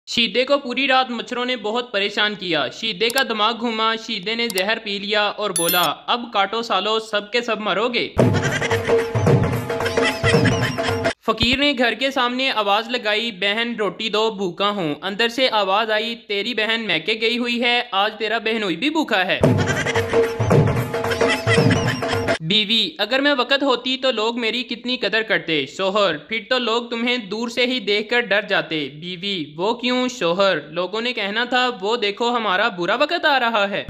शीदे को पूरी रात मच्छरों ने बहुत परेशान किया। शीदे का दिमाग घूमा। शीदे ने जहर पी लिया और बोला, अब काटो सालो, सब के सब मरोगे। फकीर ने घर के सामने आवाज लगाई, बहन रोटी दो, भूखा हूँ। अंदर से आवाज आई, तेरी बहन मैके गई हुई है, आज तेरा बहनोई भी भूखा है। बीवी, अगर मैं वक्त होती तो लोग मेरी कितनी कदर करते। शोहर, फिर तो लोग तुम्हें दूर से ही देखकर डर जाते। बीवी, वो क्यों। शोहर, लोगों ने कहना था, वो देखो हमारा बुरा वक्त आ रहा है।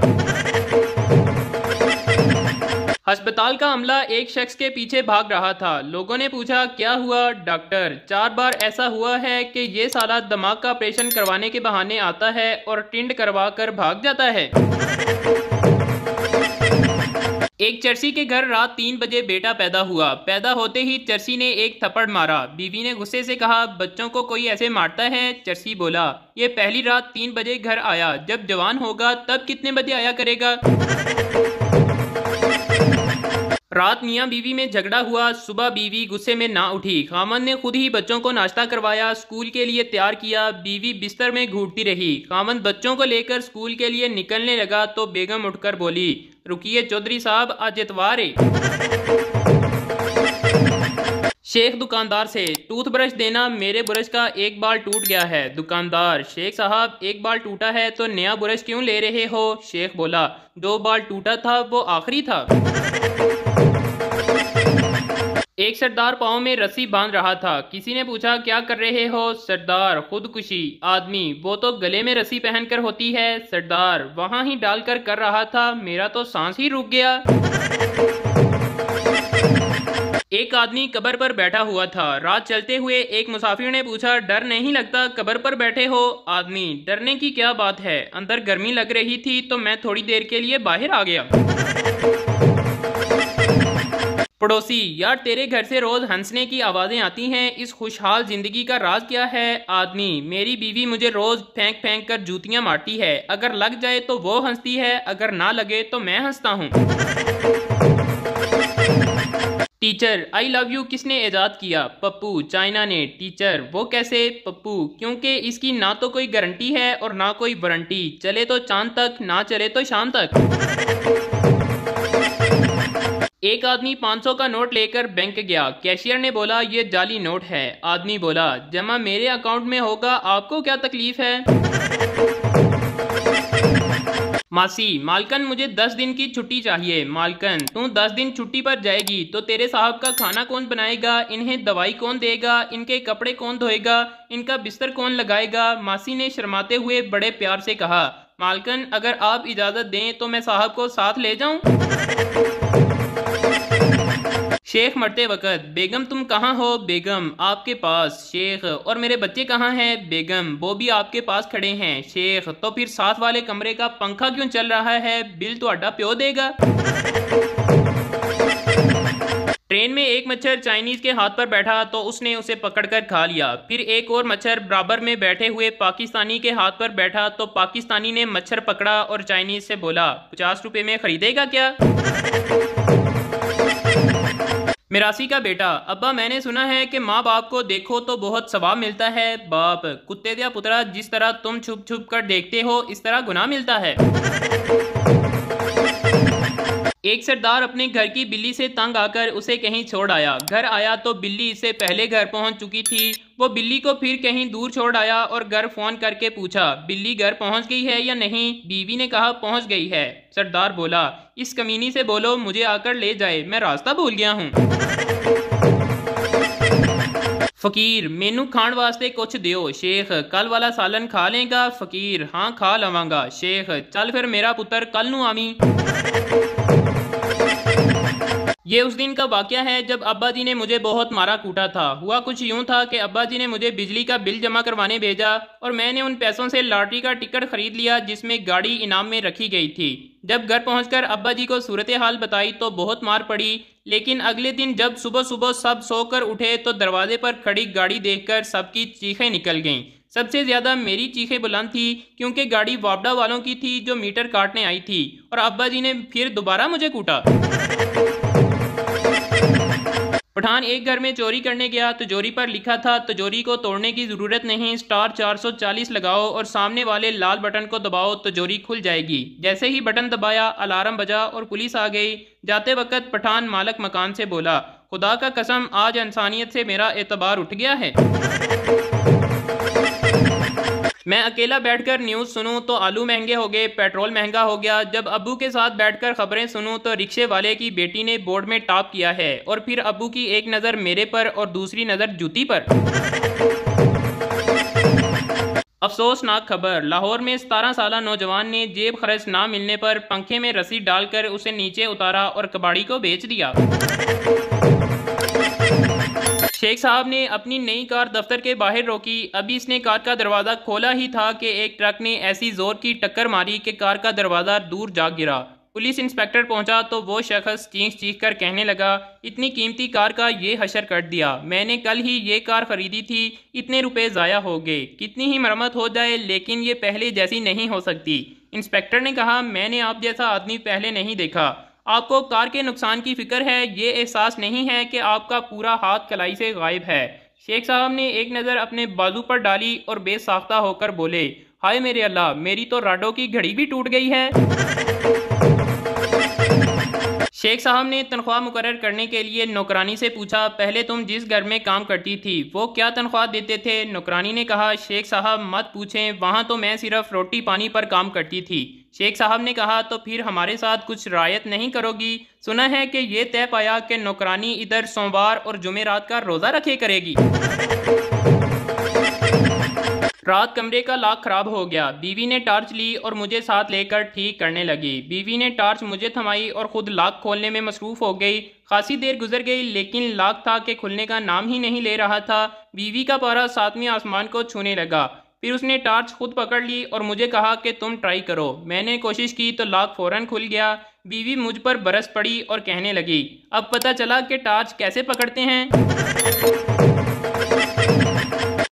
अस्पताल का अमला एक शख्स के पीछे भाग रहा था। लोगों ने पूछा, क्या हुआ। डॉक्टर, 4 बार ऐसा हुआ है कि ये साला दिमाग का ऑपरेशन करवाने के बहाने आता है और टिंड करवा कर भाग जाता है। एक चर्सी के घर रात 3 बजे बेटा पैदा हुआ। पैदा होते ही चर्सी ने एक थप्पड़ मारा। बीवी ने गुस्से से कहा, बच्चों को कोई ऐसे मारता है। चर्सी बोला, ये पहली रात 3 बजे घर आया, जब जवान होगा तब कितने बजे आया करेगा। रात मियाँ बीवी में झगड़ा हुआ। सुबह बीवी गुस्से में ना उठी। खामन ने खुद ही बच्चों को नाश्ता करवाया, स्कूल के लिए तैयार किया। बीवी बिस्तर में घूटती रही। खामन बच्चों को लेकर स्कूल के लिए निकलने लगा तो बेगम उठकर बोली, रुकिए चौधरी साहब, आज इतवार है। शेख दुकानदार से, टूथब्रश देना, मेरे ब्रश का एक बाल टूट गया है। दुकानदार, शेख साहब एक बाल टूटा है तो नया ब्रश क्यों ले रहे हो। शेख बोला, जो बाल टूटा था वो आखिरी था। एक सरदार पाँव में रस्सी बांध रहा था। किसी ने पूछा, क्या कर रहे हो। सरदार, खुदकुशी। आदमी, वो तो गले में रस्सी पहनकर होती है। सरदार, वहां ही डालकर कर रहा था, मेरा तो सांस ही रुक गया। एक आदमी कब्र पर बैठा हुआ था। रात चलते हुए एक मुसाफिर ने पूछा, डर नहीं लगता कब्र पर बैठे हो। आदमी, डरने की क्या बात है, अंदर गर्मी लग रही थी तो मैं थोड़ी देर के लिए बाहर आ गया। पड़ोसी, यार तेरे घर से रोज हंसने की आवाजें आती हैं, इस खुशहाल जिंदगी का राज क्या है। आदमी, मेरी बीवी मुझे रोज फेंक फेंक कर जूतियां मारती है, अगर लग जाए तो वो हंसती है, अगर ना लगे तो मैं हंसता हूँ। टीचर, आई लव यू किसने इजाद किया। पप्पू, चाइना ने। टीचर, वो कैसे। पप्पू, क्योंकि इसकी ना तो कोई गारंटी है और ना कोई वारंटी, चले तो चांद तक, ना चले तो शाम तक। एक आदमी 500 का नोट लेकर बैंक गया। कैशियर ने बोला, ये जाली नोट है। आदमी बोला, जमा मेरे अकाउंट में होगा, आपको क्या तकलीफ है। मासी, मालकन मुझे 10 दिन की छुट्टी चाहिए। मालकन, तू 10 दिन छुट्टी पर जाएगी तो तेरे साहब का खाना कौन बनाएगा, इन्हें दवाई कौन देगा, इनके कपड़े कौन धोएगा, इनका बिस्तर कौन लगाएगा। मासी ने शर्माते हुए बड़े प्यार से कहा, मालकन अगर आप इजाजत दें तो मैं साहब को साथ ले जाऊं। शेख मरते वक्त, बेगम तुम कहाँ हो। बेगम, आपके पास। शेख, और मेरे बच्चे कहाँ हैं। बेगम, वो भी आपके पास खड़े हैं। शेख, तो फिर साथ वाले कमरे का पंखा क्यों चल रहा है, बिल तो अड्डा प्यो देगा। ट्रेन में एक मच्छर चाइनीज के हाथ पर बैठा तो उसने उसे पकड़कर खा लिया। फिर एक और मच्छर बराबर में बैठे हुए पाकिस्तानी के हाथ पर बैठा तो पाकिस्तानी ने मच्छर पकड़ा और चाइनीज से बोला, 50 रुपए में खरीदेगा क्या। मिरासी का बेटा, अब्बा मैंने सुना है कि माँ बाप को देखो तो बहुत सवाब मिलता है। बाप, कुत्ते दिया पुत्रा, जिस तरह तुम छुप छुप कर देखते हो इस तरह गुनाह मिलता है। एक सरदार अपने घर की बिल्ली से तंग आकर उसे कहीं छोड़ आया। घर आया तो बिल्ली इससे पहले घर पहुंच चुकी थी। वो बिल्ली को फिर कहीं दूर छोड़ आया और घर फोन करके पूछा, बिल्ली घर पहुंच गई है या नहीं। बीवी ने कहा, पहुंच गई है। सरदार बोला, इस कमीनी से बोलो मुझे आकर ले जाए, मैं रास्ता भूल गया हूँ। फकीर, मेनू खाण वास्ते कुछ दियो। शेख, कल वाला सालन खा लेगा। फकीर, हाँ खा लवांगा। शेख, चल फिर मेरा पुत्र कल नू आवी। ये उस दिन का वाकया है जब अब्बा जी ने मुझे बहुत मारा कूटा था। हुआ कुछ यूं था कि अब्बा जी ने मुझे बिजली का बिल जमा करवाने भेजा और मैंने उन पैसों से लॉटरी का टिकट खरीद लिया जिसमें गाड़ी इनाम में रखी गई थी। जब घर पहुंचकर अब्बा जी को सूरत हाल बताई तो बहुत मार पड़ी, लेकिन अगले दिन जब सुबह सुबह सब सोकर उठे तो दरवाजे पर खड़ी गाड़ी देखकर सबकी चीखें निकल गईं। सबसे ज्यादा मेरी चीखें बुलंद थी क्योंकि गाड़ी वापडा वालों की थी जो मीटर काटने आई थी और अब्बा जी ने फिर दोबारा मुझे कूटा। पठान एक घर में चोरी करने गया। तिजोरी पर लिखा था, तिजोरी को तोड़ने की जरूरत नहीं, स्टार 440 लगाओ और सामने वाले लाल बटन को दबाओ, तिजोरी खुल जाएगी। जैसे ही बटन दबाया, अलार्म बजा और पुलिस आ गई। जाते वक्त पठान मालिक मकान से बोला, खुदा का कसम आज इंसानियत से मेरा एतबार उठ गया है। मैं अकेला बैठकर न्यूज़ सुनूं तो आलू महंगे हो गए, पेट्रोल महंगा हो गया। जब अब्बू के साथ बैठकर खबरें सुनूं तो रिक्शे वाले की बेटी ने बोर्ड में टॉप किया है। और फिर अब्बू की एक नज़र मेरे पर और दूसरी नज़र जूती पर। अफसोसनाक खबर, लाहौर में 17 साला नौजवान ने जेब खर्च ना मिलने पर पंखे में रस्सी डालकर उसे नीचे उतारा और कबाड़ी को बेच दिया। शेख साहब ने अपनी नई कार दफ्तर के बाहर रोकी। अभी इसने कार का दरवाज़ा खोला ही था कि एक ट्रक ने ऐसी जोर की टक्कर मारी कि कार का दरवाज़ा दूर जा गिरा। पुलिस इंस्पेक्टर पहुंचा तो वो शख्स चीख कर कहने लगा, इतनी कीमती कार का ये हशर कर दिया। मैंने कल ही ये कार खरीदी थी, इतने रुपए ज़ाया हो गए। कितनी ही मरम्मत हो जाए लेकिन ये पहले जैसी नहीं हो सकती। इंस्पेक्टर ने कहा, मैंने आप जैसा आदमी पहले नहीं देखा। आपको कार के नुकसान की फिक्र है, ये एहसास नहीं है कि आपका पूरा हाथ कलाई से गायब है। शेख साहब ने एक नज़र अपने बाजू पर डाली और बेसाख्ता होकर बोले, हाय मेरे अल्लाह, मेरी तो राडो की घड़ी भी टूट गई है। शेख साहब ने तनख्वाह मुकर्रर करने के लिए नौकरानी से पूछा, पहले तुम जिस घर में काम करती थी वो क्या तनख्वाह देते थे? नौकरानी ने कहा, शेख साहब मत पूछें, वहाँ तो मैं सिर्फ रोटी पानी पर काम करती थी। शेख साहब ने कहा, तो फिर हमारे साथ कुछ रियायत नहीं करोगी? सुना है कि ये तय पाया कि नौकरानी इधर सोमवार और जुमेरात का रोज़ा रखे करेगी। रात कमरे का लॉक खराब हो गया। बीवी ने टॉर्च ली और मुझे साथ लेकर ठीक करने लगी। बीवी ने टॉर्च मुझे थमाई और खुद लॉक खोलने में मसरूफ हो गई। खासी देर गुजर गई लेकिन लॉक था कि खुलने का नाम ही नहीं ले रहा था। बीवी का पारा 7वें आसमान को छूने लगा। फिर उसने टॉर्च खुद पकड़ ली और मुझे कहा कि तुम ट्राई करो। मैंने कोशिश की तो लॉक फौरन खुल गया। बीवी मुझ पर बरस पड़ी और कहने लगी, अब पता चला कि टॉर्च कैसे पकड़ते हैं।